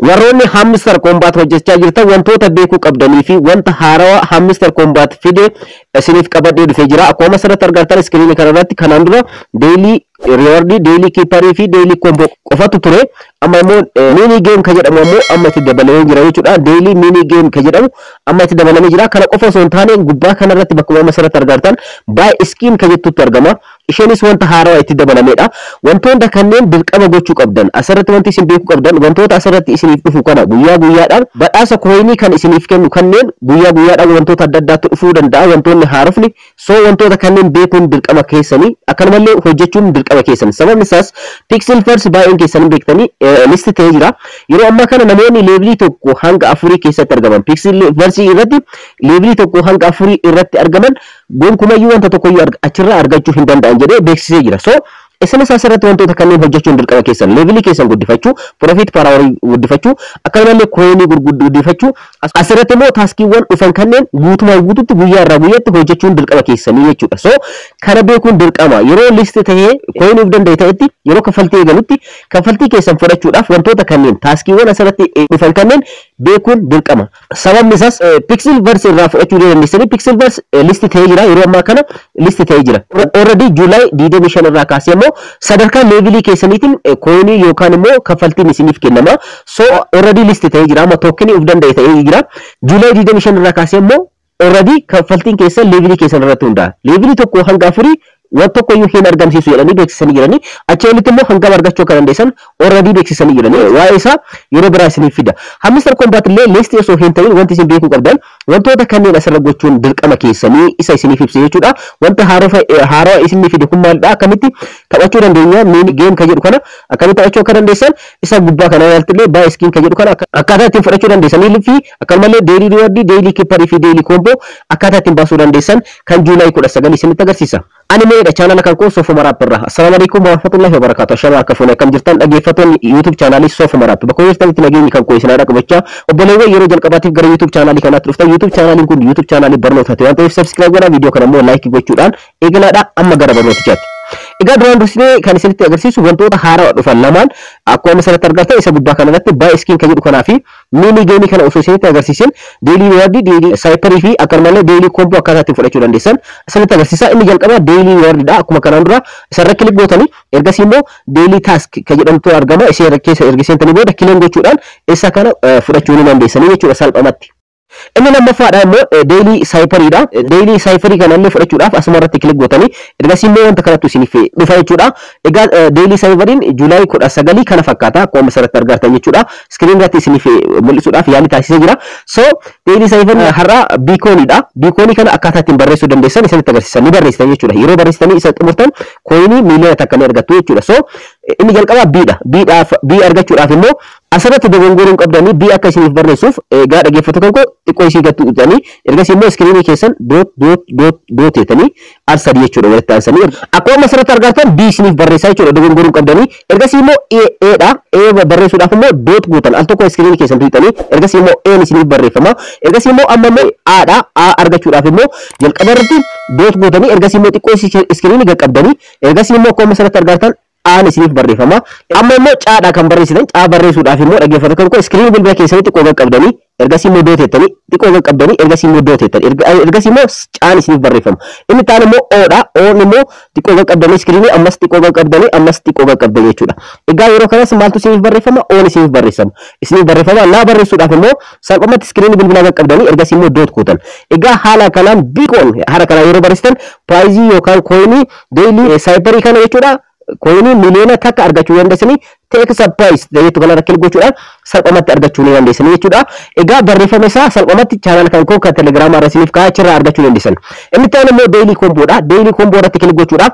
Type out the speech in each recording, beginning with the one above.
warroonni hamster combat hojjechaa jirtan wantoota beekuu qabdanii fi wanta haarawaa hamster combat fide isiniif qabadhee dhufee jira. Akkuma asirratti argattan iskiriinii kanarratti kanaan dura daily reward, daily keeper fi daily combo qofatu ture. Amma immoo mini game ka jedhamu ammoo amma itti dabalamee jira jechuudha. Daily mini game ka jedhamu amma itti dabalamee jira. Kana qofa osoo hin taane gubbaa kanarratti bakka asirratti argattan buy skin ka jettutti argama. Isheenis wanta haarawaa itti dabalameedha. Wantoota kanneen dirqama gochuu qabdan asirratti wanti isin beekuu qabdan wantoota asirratti isiniif dhufu kana guyyaa guyyaadhaan badhaasa koinii kan isiniif kennu kanneen guyyaa guyyaadhaan wantoota adda addaatti dhufuu danda'a. Wantoonni haarofni soo wantoota kanneen beekuun dirqama keessanii akkanumallee hojjechuun dirqama keessanii. Sababni isaas pixel first baay'een keessanii beektanii listi ta'ee jira. Yeroo ammaa kana namoonni leevilii tokko hanga 4 keessatti argaman pixel first irratti leevilii tokko hanga 4 irratti argaman gonkumayyuu wanta tokkoyyuu achirraa argachuu hin danda'an jedhee beeksisee jira. So isinis asirratti wantoota kanneen hojjechuun dirqama keessan leevilii keessan guddifachuu, profit per hour guddifachuu, akkanumallee koinii guddifachuu, asirratti immoo taaskiiwwan dhufan kanneen guutumaan guututti guyyaa irraa guyyaatti hojjechuun dirqama keessanii jechuudha. So kana beekuun dirqama. Yeroo listi ta'ee koiniif danda'e ta'etti yeroo kaffaltii eegalutti kaffaltii keessan fudhachuudhaaf wantoota kanneen taaskiiwwan asirratti dhufan kanneen beekuun dirqama. Sababni isaas pixel verse irraa fudhachuu dandeessanii pixel verse listi ta'ee jira. Yeroo ammaa kana listi ta'ee jira. Already July 25 irraa kaasee immoo sadarkaa leevilii keessaniitiin koinii yookaan immoo kaffaltiin isiniif kennama. So already listi ta'ee jira. Amma tookenii of danda'e ta'ee jira. July 25 irraa kaasee immoo already kaffaltiin keessan leevilii keessan irratti hundaa'a. Leevilii tokko hanga 4 wanta tokkoyyuu hin argamsiisu jedhanii beeksisanii jiranii achi olitti immoo hangam argachuu akka dandeessan already beeksisanii jiranii waa'ee isaa yeroo biraa isiniif fida. Hamster combat illee listi osoo hin ta'in wanti isin beekuu qabdan wantoota kanneen asirra gochuun dirqama keessanii isa isiniif ibsa jechuudha. Wanta haarawaa isiniif fide kun maalidha? Akkamitti taphachuu dandeenya? Mini game ka jedhu kana akkamitti taphachuu akka dandeessan isa gubbaa kana irratti illee buy skin ka jedhu kana akkaataa ittiin fudhachuu dandeessanii fi akkanumallee daily reward, daily keeper fi daily combo akkaataa ittiin baasuu dandeessan kan Juulaay 19 isinitti agarsiisa. Ani meedha channel kan ko Sofuma Rap irraa. Assalamu alaikum warahmatullahi wabarakatuh. Shaba akka fuune kam jirtan dhaggeeffattoonni YouTube channel Sofuma Rap. Bakka jirtanitti nageenyi kan ko isin dhaqabachaa obboleewwan yeroo jalqabaatiif gara YouTube channel kanaatti dhuftan YouTube channel kun YouTube channel barnootaati waan ta'eef subscribe godhaa video kana immoo like gochuudhaan eegalaadha amma gara barnootichaatti. Egaa duraan dursee kan isinitti agarsiisu wantoota haarawaa dhufan lamaan akkuma asirratti argattan isa gubbaa kanarratti buy skin kan jedhu kanaa fi mini game kana osoo isinitti agarsiisin daily reward, daily sniper fi akkanumallee daily combo akkaataa ittiin fudhachuu dandeessan isinitti agarsiisa. Inni jalqaba daily reward dha. Akkuma kanaan dura isarra kilik gootanii ergasii immoo daily task kan jedhamtu argama. Ishee keessa erga seentanii booda kileen gochuudhaan isa kana fudhachuu ni dandeessanii jechuudha salphamatti. Inni lammaffaadha immoo daily sniperidha. Daily sniperii kanallee fudhachuudhaaf asuma irratti kilik gootanii ergasii immoo wanta kanatu isiniif dhufa jechuudha. Egaa daily sniperiin Juulaay 19 kana fakkaata akkuma asirratti argattan jechuudha. Screen irratti isiniif mul'isuudhaaf yaalii taasisee jira. So daily sniperii har'a beaconidha. Beaconii kana akkaataa ittiin barreessuu dandeessan isinitti agarsiisan ni barreessitan jechuudha. Yeroo barreessitanii isa xumurtan koinii miliyoona takka ni argattu jechuudha. So inni jalqaba B argachuudhaaf immoo asirratti dogongoruun qabdanii B akka isiniif barreessuuf egaa dhaggeeffattoota kan ko xiqqoo isii gattu utanii ergasii immoo iskiriinii keessan dot jetanii al3 jechuudha walitti aansanii akkuma asirratti argattan B isiniif barreessaa jechuudha dogongoruun qabdanii ergasii immoo A dha. A barreessuudhaaf immoo dot gootan al tokko iskiriinii keessan tutanii ergasii immoo A isiniif barreeffama ergasii immoo amma immoo A dha. A argachuudhaaf immoo jalqaba irratti dot gootanii ergasii immoo xiqqoo iskiriinii qaqqabdanii ergasii immoo akkuma asirratti argattan aan isiniif barreeffama. Amma immoo caadha kan barreessitan caa barreessuudhaaf immoo dhaggeeffattoota kan iskiriinii bilbila keessanii xiqqoo qaqqabdanii ergasii immoo dot jettanii xiqqoo qaqqabdanii ergasii immoo dot jettanii ergasii immoo caan isiniif barreeffama. Inni taan immoo oodha. Oon immoo xiqqoo qaqqabdanii iskiriinii ammas xiqqoo qaqqabdanii ammas xiqqoo qaqqabdanii jechuudha. Egaa yeroo kanas maaltu isiniif barreeffama? Oon isiniif barreeffama. Isiniif barreeffama laa barreessuudhaaf immoo salphumatti iskiriinii bilbilaa qaqqabdanii ergasii immoo dot gootan. Egaa haala kanaan biikoon haala kanaan yeroo barreessitan praayizii yookaan koinii daily sniperii kana jechuudha. Koinii miliyoona takka argachuu dandeessanii take surprise jettu kana rakkil gochuudhaan salphamatti argachuu ni dandeessanii jechuudha. Egaa barreeffama isaa salphamatti channel kan koo kan Telegram irra isiniif kaa'achirraa argachuu dandeessan. Inni ta'an immoo daily combo dha. Daily combo irratti kilik gochuudhaan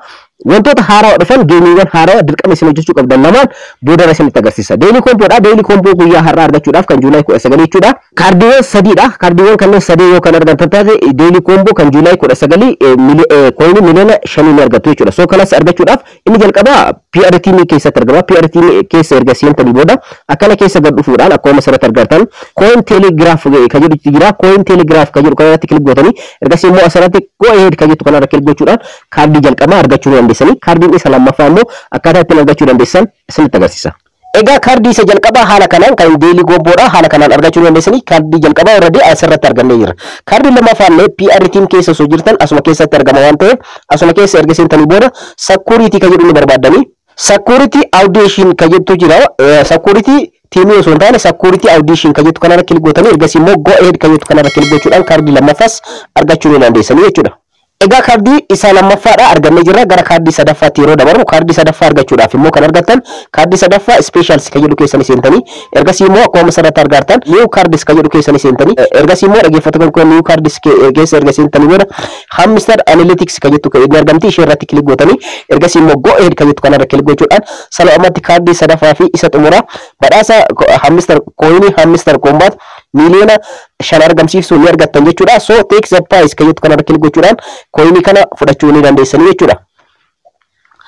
wantoota haarawaa dhufan geemiiwwan haarawaa dirqama isin hojjechuu qabdan lamaan booda isinitti agarsiisa. Daily combo dha. Daily combo guyyaa har'aa argachuudhaaf kan Juulaay 19 jechuudha. Kaardiiwwan sadiidha. Kaardiiwwan kanneen sadii yoo kan argattan taate daily combo kan Juulaay 19 koinii miliyoona 5 ni argattu jechuudha. So kanas argachuudhaaf inni jalqaba PRTM keessatti argama. PRTM keessa erga seentanii booda akkana keessa gad dhufuudhaan akkuma asirratti argattan coin telegraph kan jedhu jira. Coin telegraph kan jedhu kanarratti kilik gootanii ergasii immoo asirratti go ahead kan jettu kanarra kilik gochuudhaan kaardii jalqabaa argachuu dandeessanii kaardiin isa lammaffaa immoo akkaataa ittiin argachuu dandeessan isinitti agarsiisa. Egaa kaardii isa jalqabaa haala kanaan kan deelii gomboodha haala kanaan argachuu dandeessanii kaardii jalqabaa already asirratti argannee jira. Kaardii lammaffaallee PR team keessa osoo jirtan asuma keessatti argama waan ta'eef asuma keessa erga seentanii booda security kan jedhu ni barbaaddanii security audition kan jettu jira. Security teamii osoo hin taane security audition kan jettu kanarra kilik gootanii ergasii immoo go ahead kan jettu kanarra kilik gochuudhaan kaardii lammaffaas argachuu ni dandeessanii jechuudha. Egaa kaardii isa lammaffaadha argannee jirra gara kaardii sadaffaatti yeroo dabarru kaardii sadaffaa argachuudhaaf immoo kan argattan kaardii sadaffaa specials kan jedhu keessanii seentanii ergasii immoo akkuma sarratti argattan new cards kan jedhu keessanii seentanii ergasii immoo dhaggeeffattoota kan new cards keessa erga seentanii booda hamster analytics kan jettu kan argamti ishee irratti kilik gootanii ergasii immoo go ahead kan jettu kanarra kilik gochuudhaan salphumatti kaardii sadaffaa fi isa xumuraa badhaasa hamster coin hamster combat miliyoona 5 argamsiisuu ni argattan jechuudha. So take the price kan jettu kanarra kilik gochuudhaan coinii kana fudhachuu ni dandeessanii jechuudha.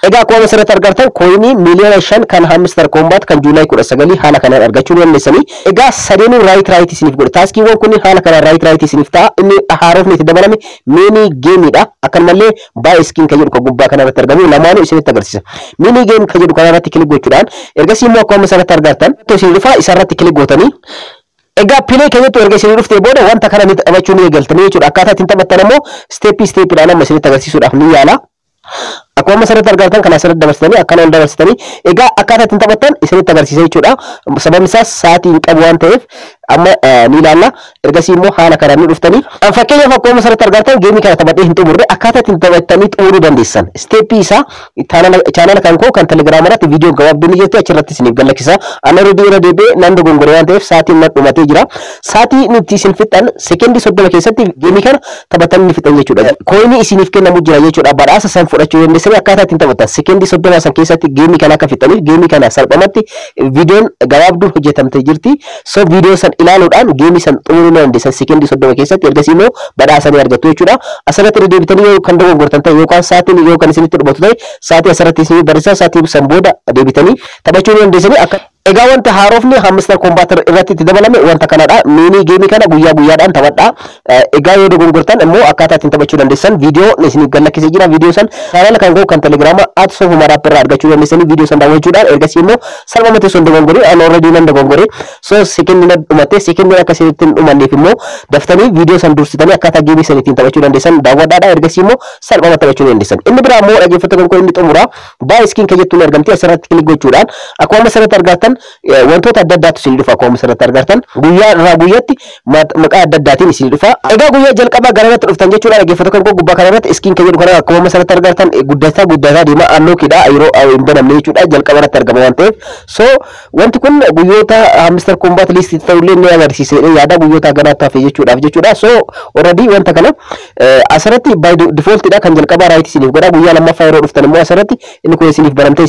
Egaa akkuma asirratti argattan coinii miliyoona 5 kan hamster combat kan Juulaay 19 haala kanaan argachuu ni dandeessanii. Egaa sadeenuu right isiniif godhe taaskiiwwan kun haala kanaan right isiniif ta'a. Inni haarofni itti dabalame mini gameedha. Akkanumallee buy skin kan jedhu kan gubbaa kanarratti argamu lamaanuu isinitti agarsiisa. Mini game kan jedhu kanarratti kilik gochuudhaan ergasii immoo akkuma asirratti argattan isin dhufaa isarratti kilik gootanii egaa play kan jettu erga isin dhuftee booda wanta kana ni taphachuu ni eegaltanii jechuudha. Akkaataa ittiin taphattan immoo step-dhaan amma isinitti agarsiisuudhaaf ni yaala. Akkuma asirratti argattan kana asirratti dabarsitanii akkanaan dabarsitanii egaa akkaataa ittiin taphattan isinitti agarsiisa jechuudha. Sababni isaas sa'aatii hin qabu waan ta'eef amma ni ilaalla. Ergasii immoo haala kanaan ni dhuftanii fakkeenyaaf akkuma asirratti argattan geemii kana taphadhee hin xumurre akkaataa ittiin taphattanii xumuruu dandeessan. Steepii isaa chaanala kan koo kan telegiraam irratti viidiyoo gabaabduu ni jirti achirratti isiniif galakkisa. Ana irra deebi'ee nan dogongore waan ta'eef sa'aatiin na dhumatee jira. Sa'aatii nuti isin fixan sekendii 30 keessatti geemii kana taphatanii ni fixan jechuudha. Coinii isiniif kennamu jira jechuudha. Badhaasa san fudhachuu dandeessanii akkaataa ittiin taphatan sekendii 30 san keessatti geemii kana akka fixaniif geemii kana salphumatti viidiyoon gabaabduun hojjetamtee jirti. So viidiyoo san ilaaluudhaan geemii san xumuruu ni dandeessan sekendii 30 keessatti ergasii immoo badhaasa ni argattu jechuudha. Asirratti deebitanii yoo kan dogongortan ta'e yookaan sa'aatiin yoo kan isinitti dhumatu ta'e sa'aatii asirratti isinii barreessaa sa'aatii san booda deebitanii taphachuu ni dandeessanii akka egaa wanta haarofni hamster combat irratti itti dabalame wanta kanadha. Mini geemii kana guyyaa guyyaadhaan taphadhaa. Egaa yoo dogongortan immoo akkaataa ittiin taphachuu dandeessan viidiyoo isiniif galakkisee jira. Viidiyoo san chaanala kan koo kan telegiraama @sofumarap irraa argachuu dandeessanii viidiyoo san daawwachuudhaan ergasii immoo salphumatti son dogongoree an already nan dogongoree so sekendii na dhumate sekendii akka isinitti hin dhumanneef immoo daftanii viidiyoo san dursitanii akkaataa geemii san ittiin taphachuu dandeessan daawwadhaadha. Ergasii immoo salphumatti taphachuu dandeessan. Inni biraa immoo dhaggeeffattoota kan inni xumuraa buy skin kan jettuun argamti asirratti kilik gochuudhaan akkuma asirratti argattan wantoota adda addaatu isin dhufa akkuma asirratti argattan guyyaa irraa guyyaatti maqaa adda addaatiin isin dhufa. Egaa guyyaa jalqabaa garanatti dhuftan jechuudha. Dhaggeeffattoota kan koo gubbaa kanarratti skin kan jedhu kana akkuma asirratti argattan guddataa deema unlockidha yeroo hin banamne jechuudha. Jalqaba irratti argama waan ta'eef so wanti kun guyyoota hamster combat list ta'ullee ni agarsiisa yaada guyyoota ganaatti hafe jechuudha. So already wanta kana asirratti by defaultidha kan jalqabaa right isiniif godha. Guyyaa lammaffaa yeroo dhuftan immoo asirratti inni kun isiniif banamtee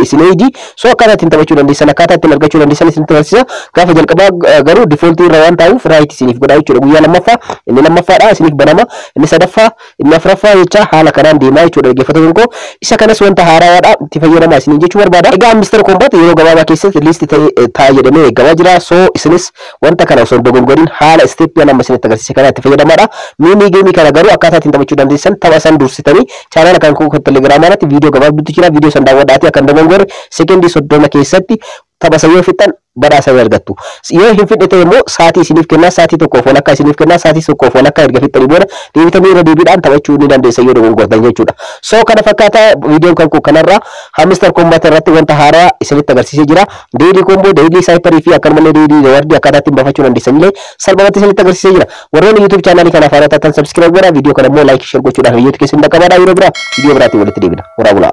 isin eegi so akkaataa ittiin taphachuu dandeessan akkaataa ittiin argachuu dandeessan isinitti agarsiisa. Gaafa jalqabaa garuu default irra waan ta'uuf right isiniif godha jechuudha. Guyyaa lammaffaa inni lammaffaadha isiniif banama inni sadaffaa inni afuraffaa jecha haala kanaan deemaa jechuudha. Dhaggeeffattoota koo isa kanas wanta haaraadha itti fayyadamaa isiniin jechuu barbaada. Egaa hamster combat yeroo gabaabaa keessatti list ta'a jedhamee eeggamaa jira. So isinis wanta kana osoo dogongoriin haala step nama isinitti agarsiisa kana itti fayyadamaadha. Mini geemii kana garuu akkaataa ittiin taphachuu dandeessan tapha san dursitanii chaanala kan koo telegiraama irratti viidiyoo gabaabduutu jira. Viidiyoo san daawwadhaatii akka dogongorre sekendii 30 keessatti tapha san yoo fixan badhaasa argattu. Yoo hin fidhe ta'e immoo sa'aatii isiniif kennaa sa'aatii tokkoof walakkaa isiniif kennaa sa'aatii tokkoof walakkaa erga fixanii booda deebitanii irra deebiidhaan taphachuu ni dandeessan yoo dogongortan jechuudha. So kana fakkaata viidiyoon kan koo kanarraa hamster combat irratti wanta haaraa isinitti agarsiisee jira. Daily combo, daily sniper fi akkanumallee daily reward akkaataa ittiin baafachuu dandeessanillee salphumatti isinitti agarsiisee jira. Warroonni YouTube chaanalii kanaaf haaraa taatan subscribe godhaa. Viidiyoo kana immoo like share gochuudhaan hiriyoota keessan dhaqqabaadhaa. Yeroo biraa viidiyoo biraatiin walitti deebina. Horaa bulaa.